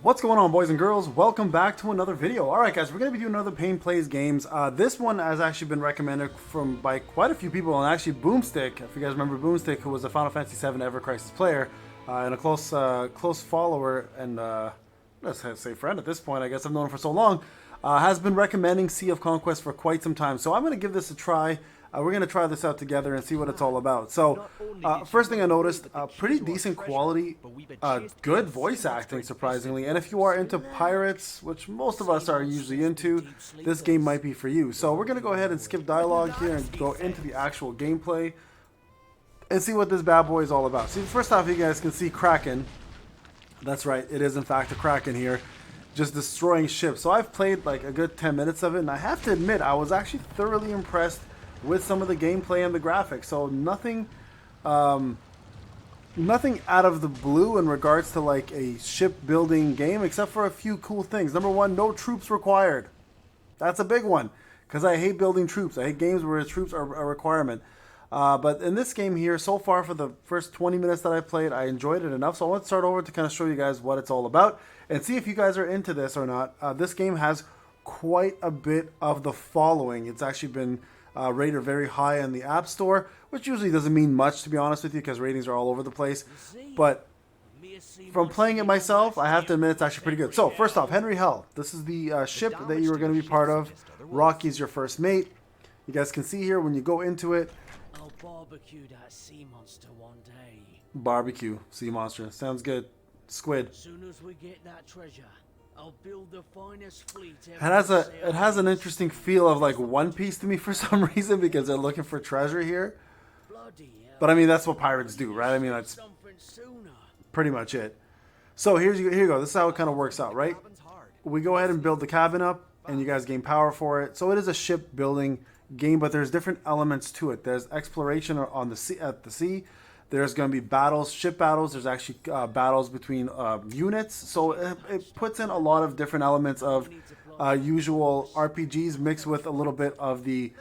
What's going on, boys and girls? Welcome back to another video. Alright guys, we're going to be doing another Pain Plays games. This one has actually been recommended by quite a few people, and actually Boomstick, if you guys remember Boomstick, who was a Final Fantasy VII Ever Crisis player, and a close follower, and let's say friend at this point, I guess I've known him for so long, has been recommending Sea of Conquest for quite some time. So I'm going to give this a try. We're going to try this out together and see what it's all about. So, first thing I noticed, pretty decent quality, good voice acting, surprisingly. And if you are into pirates, which most of us are usually into, this game might be for you. So we're going to go ahead and skip dialogue here and go into the actual gameplay and see what this bad boy is all about. See, first off, you guys can see Kraken. That's right, it is in fact a Kraken here, just destroying ships. So I've played like a good 10 minutes of it, and I have to admit, I was actually thoroughly impressed with some of the gameplay and the graphics. So nothing out of the blue in regards to like a shipbuilding game, except for a few cool things. Number one, no troops required. That's a big one, because I hate building troops. I hate games where troops are a requirement. But in this game here, so far for the first 20 minutes that I played, I enjoyed it enough. So I want to start over to kind of show you guys what it's all about and see if you guys are into this or not. This game has quite a bit of the following. It's actually been rated very high in the App Store, which usually doesn't mean much, to be honest with you, because ratings are all over the place. But from playing it myself, I have to admit it's actually pretty good. So first off, Henry Hell. This is the ship that you are going to be part of. Rocky's your first mate. You guys can see here when you go into it. I'll barbecue that sea monster one day. Barbecue sea monster. Sounds good. Squid. Soon as we get that treasure, I'll build the finest fleet. It has an interesting feel of like One Piece to me for some reason, because they're looking for treasure here. But I mean, that's what pirates do, right? I mean, that's pretty much it. So here you go. This is how it kind of works out, right? We go ahead and build the cabin up, and you guys gain power for it. So it is a ship building game, but there's different elements to it. There's exploration on the sea, at the sea. There's going to be battles, ship battles. There's actually battles between units. So it puts in a lot of different elements of usual RPGs mixed with a little bit of the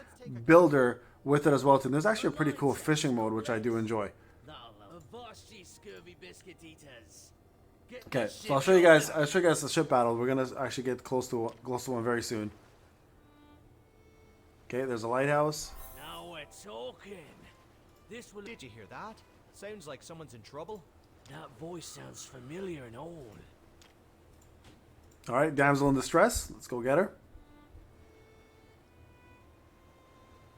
builder with it as well too. There's actually a pretty cool fishing mode, which I do enjoy. Okay, so I'll show you guys the ship battle. We're gonna actually get close to one very soon. Okay, there's a lighthouse. Now we're talking. Did you hear that? Sounds like someone's in trouble. That voice sounds familiar and old. All right, damsel in distress. Let's go get her.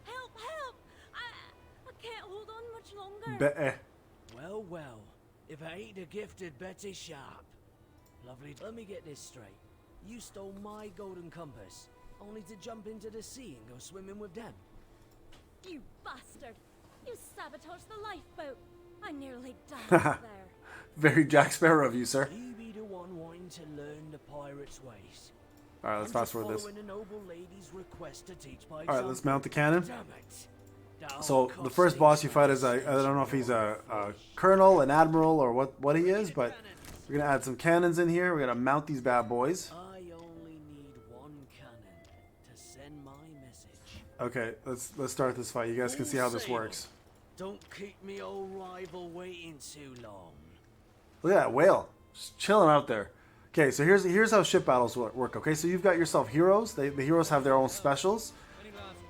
Help! Help! I can't hold on much longer. Well, if I ain't the gifted Betty Sharp. Lovely. Let me get this straight. You stole my golden compass, only to jump into the sea and go swimming with them. You bastard! You sabotaged the lifeboat. I nearly died there. Very Jack Sparrow of you, sir. You be the one wanting to learn the pirates' ways. All right, let's fast forward this. Following a noble lady's request to teach by All right, let's mount the cannon. Damn it. So the first boss you fight is I don't know if he's a colonel, an admiral, or what he is, but we're gonna add some cannons in here. We're gonna mount these bad boys. I only need one cannon to send my message. Okay, let's start this fight. You guys can see how this works. Don't keep me old rival waiting too long. Look at that whale, just chilling out there. Okay, so here's how ship battles work. Okay, so you've got yourself heroes. The heroes have their own specials,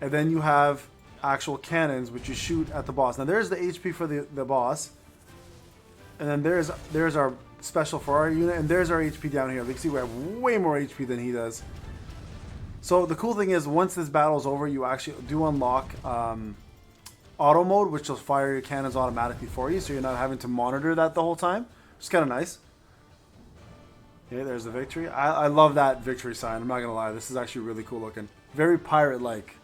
and then you have actual cannons which you shoot at the boss. Now there's the HP for the boss, and then there's our special for our unit, and there's our HP down here. You can see we have way more HP than he does. So the cool thing is, once this battle is over, you actually do unlock auto mode, which will fire your cannons automatically for you, so you're not having to monitor that the whole time, which is kind of nice. Okay, there's the victory. I love that victory sign. I'm not gonna lie, this is actually really cool looking, very pirate-like.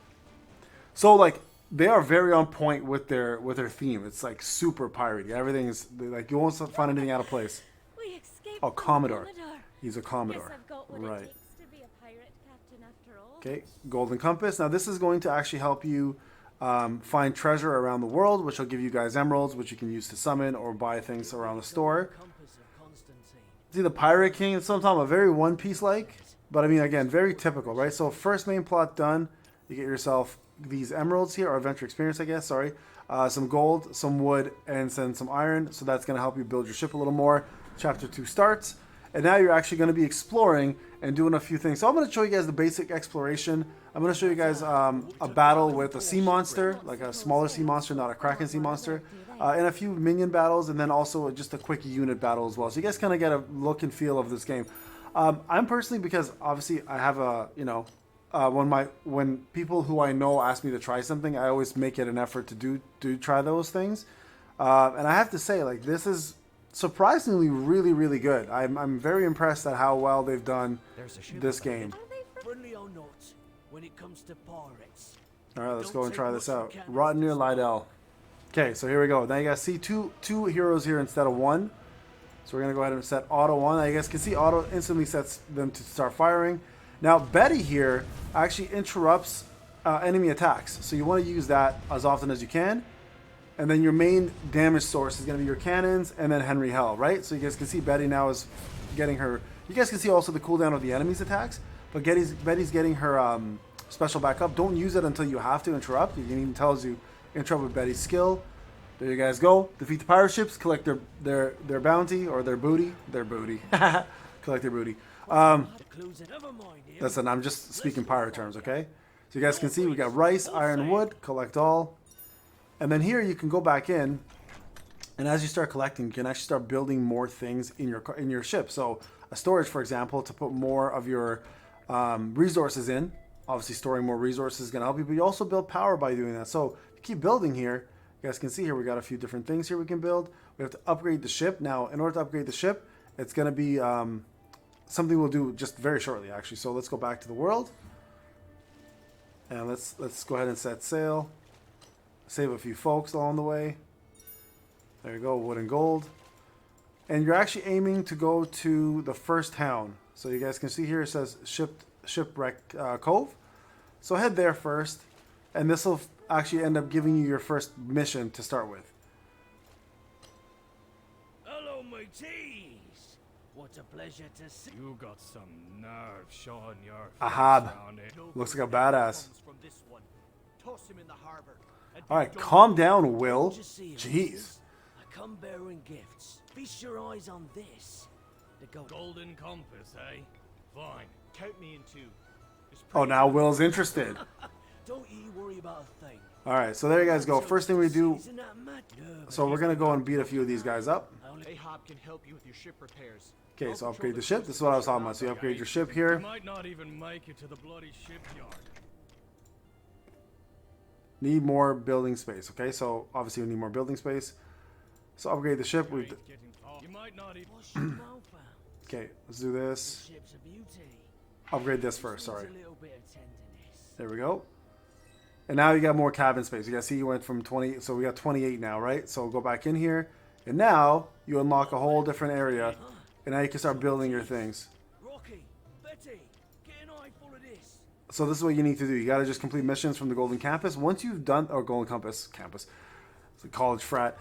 So like, they are very on point with their theme. It's like super piratey. Everything is like, you won't find anything out of place. We escaped. Oh, Commodore. He's a Guess Commodore. I've got what Right. it takes to be a pirate captain after all. Okay, golden compass. Now this is going to actually help you find treasure around the world, which will give you guys emeralds, which you can use to summon or buy things around the store. See, the Pirate King, it's sometimes a very One Piece like, but I mean, again, very typical, right? So first main plot done, you get yourself these emeralds here, or adventure experience, I guess, sorry. Some gold, some wood, and then some iron, so that's going to help you build your ship a little more. Chapter 2 starts, And now you're actually going to be exploring and doing a few things. So I'm going to show you guys the basic exploration. I'm going to show you guys a battle with a sea monster, like a smaller sea monster, not a kraken sea monster, and a few minion battles, and then also just a quick unit battle as well. So you guys kind of get a look and feel of this game. I'm personally, because obviously I have a, you know, when people who I know ask me to try something, I always make it an effort to try those things. And I have to say, like, this is surprisingly really good. I'm very impressed at how well they've done this game. Friendly or not, when it comes to pirates. All right, let's go and try this out. Rotten near Lydell. Okay, so here we go. Now you guys see two heroes here instead of one. So we're gonna go ahead and set auto one. Now you guys can see auto instantly sets them to start firing. Now Betty here actually interrupts enemy attacks. So you want to use that as often as you can. And then your main damage source is going to be your cannons and then Henry Hell, right? So you guys can see Betty now is getting her... You guys can see also the cooldown of the enemy's attacks. But Betty's getting her special back up. Don't use it until you have to interrupt. It even tells you interrupt with Betty's skill. There you guys go. Defeat the pirate ships. Collect their bounty or their booty. Their booty. Collect their booty. Listen, I'm just speaking pirate terms, okay? So you guys can see we got rice, iron, wood. Collect all. And then here you can go back in, and as you start collecting, you can actually start building more things in your ship. So a storage, for example, to put more of your resources in. Obviously, storing more resources is going to help you, but you also build power by doing that. So if you keep building here, you guys can see here we got a few different things here we can build. We have to upgrade the ship. Now, in order to upgrade the ship, it's going to be something we'll do just very shortly, actually. So let's go back to the world, and let's go ahead and set sail. Save a few folks along the way. There you go, wood and gold. And you're actually aiming to go to the first town. So you guys can see here it says Shipwreck Cove. So head there first, and this will actually end up giving you your first mission to start with. Hello, mateys. What a pleasure to see. You got some nerve showing your Ahab. face around it. Looks like a badass. From this one. Toss him in the harbor. Alright, calm down, Will. Jeez. Jeez. I come bearing gifts. Feast your eyes on this. The Golden compass, eh? Fine. Count me in two. Oh, now Will's interested. Don't you worry about a thing. Alright, so there you guys go. First thing we do, Isn't that mad? so we're going to go and beat a few of these guys up. Ahab can help you with your ship repairs. Okay, so upgrade the ship. This is what I was talking about. So you upgrade your ship here. You might not even make it to the bloody shipyard. Need more building space. Okay, so obviously we need more building space. So upgrade the ship. You might not even... What's your well found? Okay, let's do this. The ship's a beauty. Upgrade this first, sorry. Needs a little bit of tenderness. There we go. And now you got more cabin space. You guys see you went from 20, so we got 28 now, right? So go back in here. And now you unlock a whole different area. And now you can start building your things. Rocky, Betty, get an eyeful of this. So this is what you need to do. You got to just complete missions from the Golden Campus. Once you've done, or Golden Campus, it's a college frat.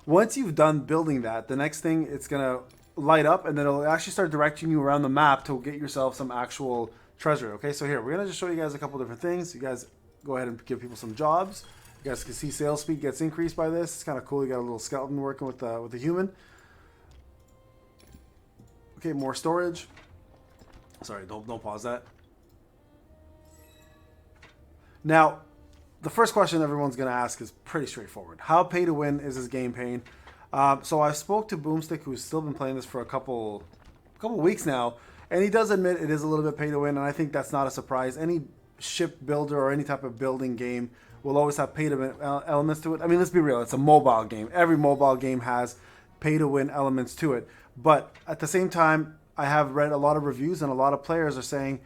Once you've done building that, the next thing it's gonna light up, and then it'll actually start directing you around the map to get yourself some actual treasure. Okay, so here we're gonna just show you guys a couple different things. You guys go ahead and give people some jobs. You guys can see sail speed gets increased by this. It's kind of cool. You got a little skeleton working with the human. Okay, more storage. Sorry, don't pause that. Now, the first question everyone's going to ask is pretty straightforward. How pay to win is this game, Payne? So I spoke to Boomstick, who's still been playing this for a couple weeks now, and he does admit it is a little bit pay to win, and I think that's not a surprise. Any ship builder or any type of building game will always have pay to win elements to it. I mean, let's be real, it's a mobile game. Every mobile game has pay to win elements to it. But at the same time, I have read a lot of reviews, and a lot of players are saying,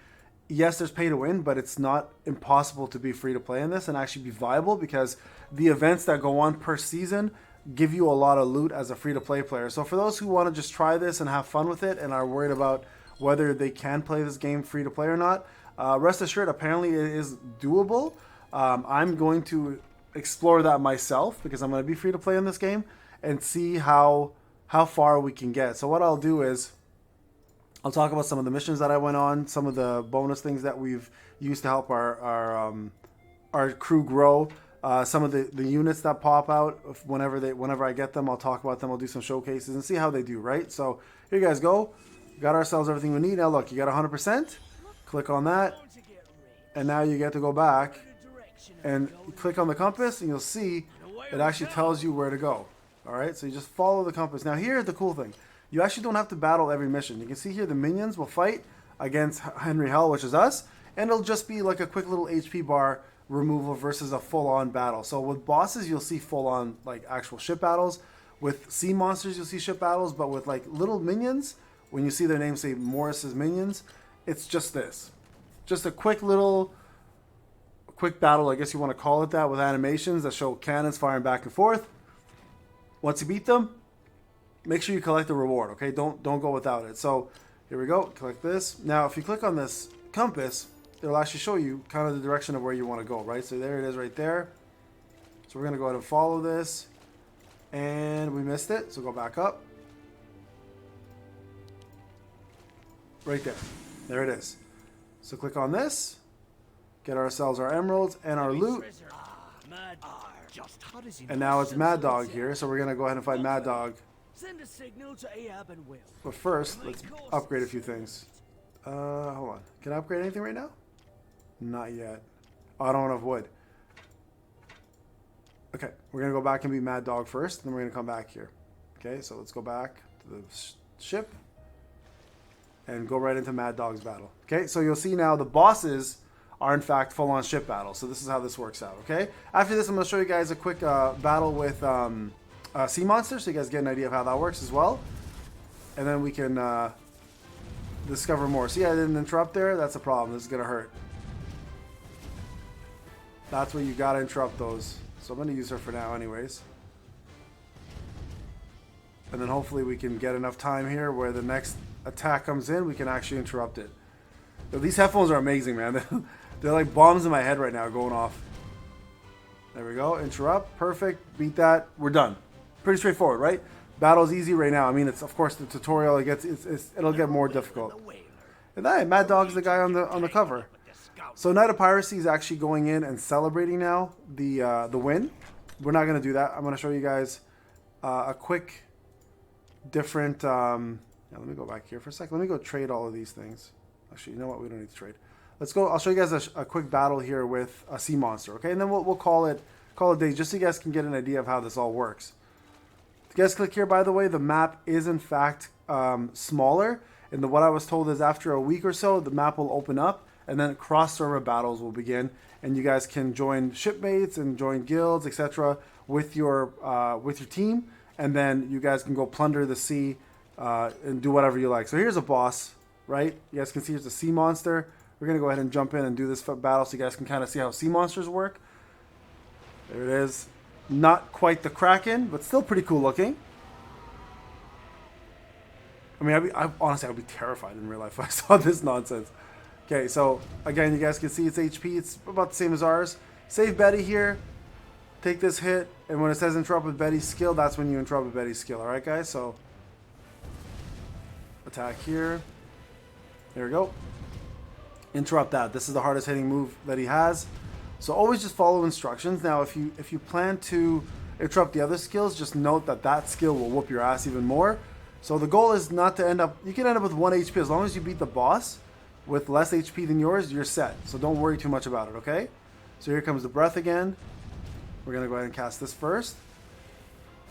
yes, there's pay to win, but it's not impossible to be free to play in this and actually be viable, because the events that go on per season give you a lot of loot as a free to play player. So for those who want to just try this and have fun with it and are worried about whether they can play this game free to play or not, rest assured, apparently it is doable. I'm going to explore that myself, because I'm going to be free to play in this game and see how far we can get. So what I'll do is I'll talk about some of the missions that I went on, some of the bonus things that we've used to help our crew grow, some of the units that pop out whenever I get them. I'll talk about them. I'll do some showcases and see how they do, right? So here you guys go. got ourselves everything we need. Now look, you got 100%. Click on that. Going to get rich. And now you get to go back The direction of and the you golden click on the compass and you'll see it actually tells you where to go. Alright, so you just follow the compass. Now here's the cool thing. You actually don't have to battle every mission. You can see here the minions will fight against Henry Hell, which is us, and it'll just be like a quick little HP bar removal versus a full-on battle. So with bosses, you'll see full-on like actual ship battles. With sea monsters, you'll see ship battles, but with like little minions, when you see their name say Morris's Minions, it's just this. Just a quick battle, I guess you want to call it that, with animations that show cannons firing back and forth. Once you beat them, make sure you collect the reward, okay? Don't go without it. So here we go, collect this. Now if you click on this compass, it'll actually show you kind of the direction of where you want to go, right? So there it is right there. So we're going to go ahead and follow this. And we missed it, so go back up. Right there. There it is. So click on this. Get ourselves our emeralds and our loot. Mad. Just how does he And now it's Mad Dog here, so we're going to go ahead and fight Mad Dog. Send a signal to Ahab and Will. But first, let's upgrade a few things. Hold on. Can I upgrade anything right now? Not yet. Oh, I don't have enough wood. Okay, we're going to go back and be Mad Dog first, then we're going to come back here. Okay, so let's go back to the ship and go right into Mad Dog's battle. Okay, so you'll see now the bosses are in fact full-on ship battles. So this is how this works out, okay? After this, I'm going to show you guys a quick battle with sea monsters so you guys get an idea of how that works as well. And then we can discover more. See, I didn't interrupt there. That's a problem. This is going to hurt. That's where you got to interrupt those. So I'm going to use her for now anyways. And then hopefully we can get enough time here where the next attack comes in, we can actually interrupt it. Yo, these headphones are amazing, man. They're like bombs in my head right now going off. There we go. Interrupt. Perfect. Beat that. We're done. Pretty straightforward, right? Battle's easy right now. I mean, it's of course the tutorial. It'll get more difficult. And that Mad Dog's the guy on the cover. So Night of Piracy is actually going in and celebrating now the win. We're not going to do that. I'm going to show you guys a quick different... yeah, let me go back here for a second. Let me go trade all of these things. Actually, you know what? We don't need to trade. Let's go. I'll show you guys a quick battle here with a sea monster, okay? And then we'll call it day just so you guys can get an idea of how this all works. If you guys click here, by the way, the map is in fact smaller. And what I was told is after a week or so, the map will open up. And then cross-server battles will begin, and you guys can join shipmates and join guilds, etc., with your team, and then you guys can go plunder the sea and do whatever you like. So here's a boss, right? You guys can see here's a sea monster. We're gonna go ahead and jump in and do this battle, so you guys can kind of see how sea monsters work. There it is. Not quite the Kraken, but still pretty cool looking. I mean, honestly, I'd be terrified in real life if I saw this nonsense. Okay, so again, you guys can see its HP. It's about the same as ours. Save Betty here. Take this hit. And when it says interrupt with Betty's skill, that's when you interrupt with Betty's skill. Alright, guys? So, attack here. There we go. Interrupt that. This is the hardest hitting move that he has. So always just follow instructions. Now, if you plan to interrupt the other skills, just note that that skill will whoop your ass even more. So the goal is not to end up... You can end up with 1 HP. As long as you beat the boss... with less HP than yours, you're set. So don't worry too much about it, okay? So here comes the breath again. We're going to go ahead and cast this first.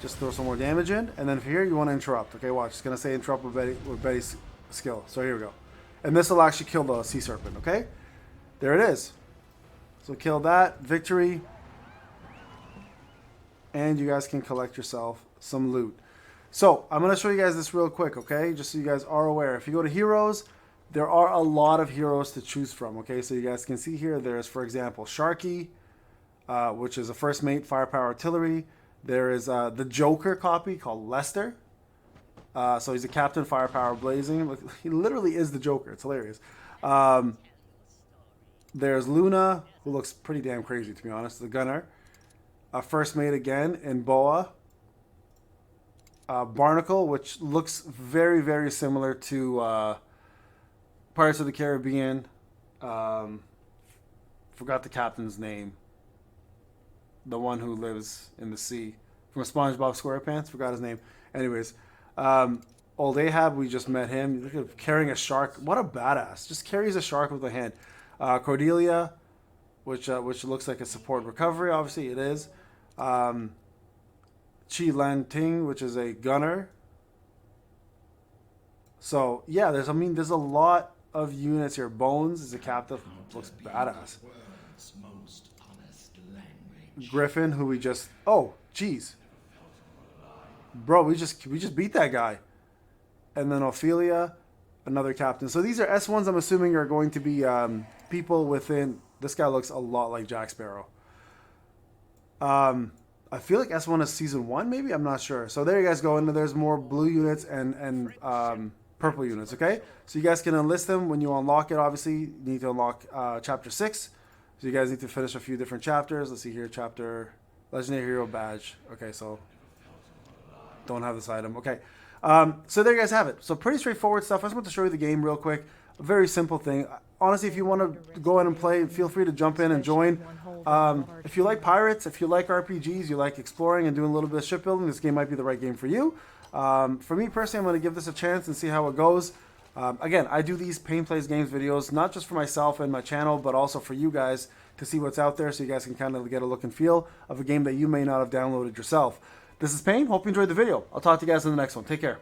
Just throw some more damage in. And then for here, you want to interrupt. Okay, watch. It's going to say interrupt with Betty's skill. So here we go. And this will actually kill the sea serpent, okay? There it is. So kill that. Victory. And you guys can collect yourself some loot. So I'm going to show you guys this real quick, okay? Just so you guys are aware. If you go to Heroes... there are a lot of heroes to choose from, okay? So you guys can see here, there's, for example, Sharky, which is a first mate firepower artillery. There is the Joker copy called Lester. So he's a captain firepower blazing. He literally is the Joker. It's hilarious. There's Luna, who looks pretty damn crazy, to be honest, the gunner. First mate again in Boa. Barnacle, which looks very, very similar to... Pirates of the Caribbean. Forgot the captain's name. The one who lives in the sea. From SpongeBob SquarePants. Forgot his name. Anyways. Old Ahab, we just met him. Look at him carrying a shark. What a badass. Just carries a shark with a hand. Cordelia, which looks like a support recovery. Obviously, it is. Chi Lan Ting, which is a gunner. So, yeah, there's a lot of units here. Bones is a captain. Looks badass. Griffin, who we just... Oh, jeez. Bro, we just beat that guy. And then Ophelia, another captain. So these are S1s I'm assuming are going to be people within... This guy looks a lot like Jack Sparrow. I feel like S1 is season 1, maybe? I'm not sure. So there you guys go. And there's more blue units and purple units, okay? So you guys can enlist them when you unlock it, obviously. You need to unlock Chapter 6. So you guys need to finish a few different chapters. Let's see here. Chapter... Legendary Hero Badge. Okay, so... Don't have this item. Okay. So there you guys have it. So pretty straightforward stuff. I just want to show you the game real quick. A very simple thing. Honestly, if you want to go ahead and play, feel free to jump in and join. If you like pirates, if you like RPGs, you like exploring and doing a little bit of shipbuilding, this game might be the right game for you. For me personally, I'm going to give this a chance and see how it goes. Again, I do these Pain Plays Games videos, not just for myself and my channel, but also for you guys to see what's out there so you guys can kind of get a look and feel of a game that you may not have downloaded yourself. This is Pain. Hope you enjoyed the video. I'll talk to you guys in the next one. Take care.